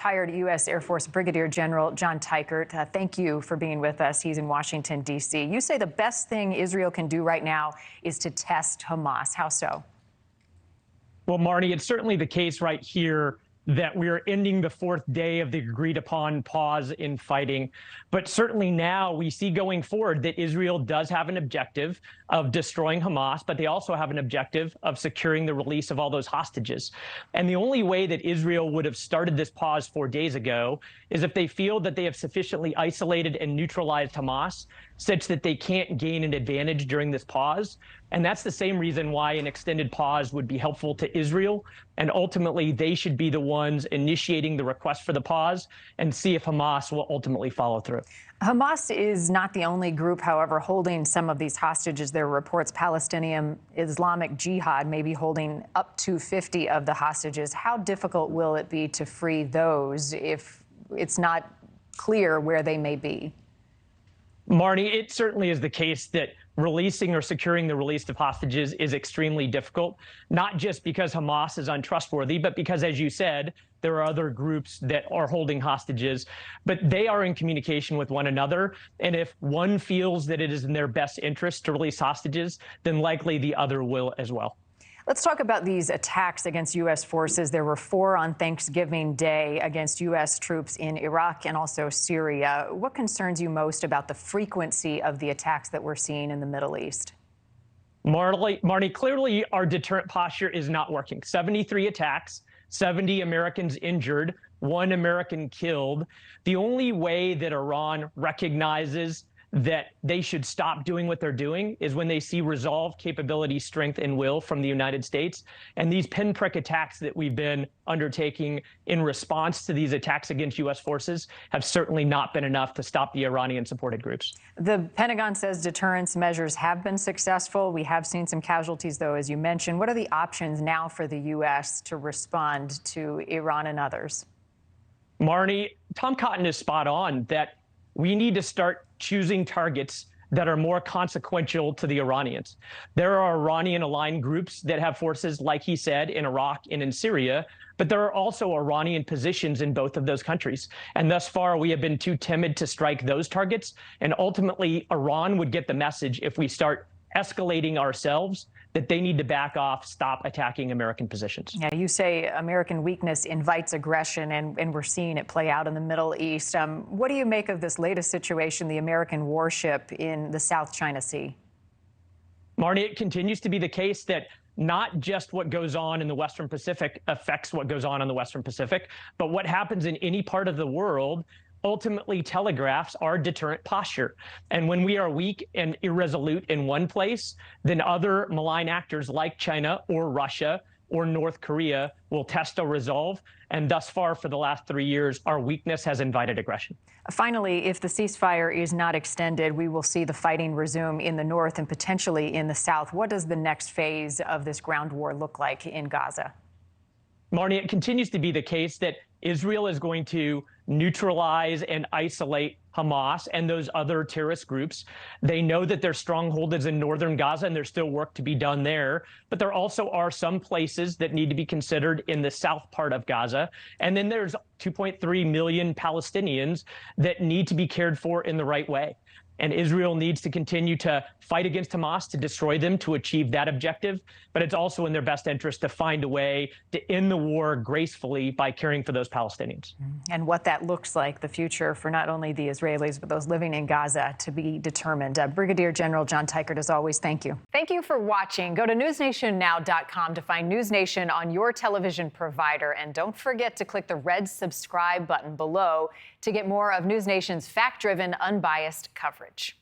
Retired U.S. Air Force Brigadier General John Teichert, thank you for being with us. He's in Washington, D.C. You say the best thing Israel can do right now is to test Hamas. How so? Well, Marni, it's certainly the case right here that we are ending the fourth day of the agreed upon pause in fighting. But certainly now we see going forward that Israel does have an objective of destroying Hamas, but they also have an objective of securing the release of all those hostages. And the only way that Israel would have started this pause 4 days ago is if they feel that they have sufficiently isolated and neutralized Hamas such that they can't gain an advantage during this pause. And that's the same reason why an extended pause would be helpful to Israel. And ultimately, they should be the ones initiating the request for the pause and see if Hamas will ultimately follow through. Hamas is not the only group, however, holding some of these hostages. There are reports Palestinian Islamic Jihad may be holding up to 50 of the hostages. How difficult will it be to free those if it's not clear where they may be? Marni, it certainly is the case that releasing or securing the release of hostages is extremely difficult, not just because Hamas is untrustworthy, but because, as you said, there are other groups that are holding hostages, but they are in communication with one another. And if one feels that it is in their best interest to release hostages, then likely the other will as well. Let's talk about these attacks against U.S. forces. There were 4 on Thanksgiving Day against U.S. troops in Iraq and also Syria. What concerns you most about the frequency of the attacks that we're seeing in the Middle East? Marni, clearly our deterrent posture is not working. 73 attacks, 70 Americans injured, 1 American killed. The only way that Iran recognizes that they should stop doing what they're doing is when they see resolve, capability, strength, and will from the United States. And these pinprick attacks that we've been undertaking in response to these attacks against U.S. forces have certainly not been enough to stop the Iranian-supported groups. The Pentagon says deterrence measures have been successful. We have seen some casualties, though, as you mentioned. What are the options now for the U.S. to respond to Iran and others? Marni, Tom Cotton is spot on that we need to start choosing targets that are more consequential to the Iranians. There are Iranian-aligned groups that have forces, like he said, in Iraq and in Syria, but there are also Iranian positions in both of those countries. And thus far, we have been too timid to strike those targets. And ultimately, Iran would get the message if we start escalating ourselves that they need to back off, stop attacking American positions. Yeah, you say American weakness invites aggression, and we're seeing it play out in the Middle East. What do you make of this latest situation, the American warship in the South China Sea? Marni, it continues to be the case that not just what goes on in the Western Pacific affects what goes on in the Western Pacific, but what happens in any part of the world ultimately telegraphs our deterrent posture. And when we are weak and irresolute in one place, then other malign actors like China or Russia or North Korea will test our resolve. And thus far, for the last 3 years, our weakness has invited aggression. Finally, if the ceasefire is not extended, we will see the fighting resume in the north and potentially in the south. What does the next phase of this ground war look like in Gaza? Marni, it continues to be the case that Israel is going to neutralize and isolate Hamas and those other terrorist groups. They know that their stronghold is in northern Gaza, and there's still work to be done there. But there also are some places that need to be considered in the south part of Gaza. And then there's 2.3 million Palestinians that need to be cared for in the right way. And Israel needs to continue to fight against Hamas to destroy them to achieve that objective. But it's also in their best interest to find a way to end the war gracefully by caring for those Palestinians. And what that looks like, the future for not only the Israelis, but those living in Gaza, to be determined. Brigadier General John Teichert, as always, thank you. Thank you for watching. Go to newsnationnow.com to find News Nation on your television provider. And don't forget to click the red subscribe button below to get more of News Nation's fact-driven, unbiased coverage.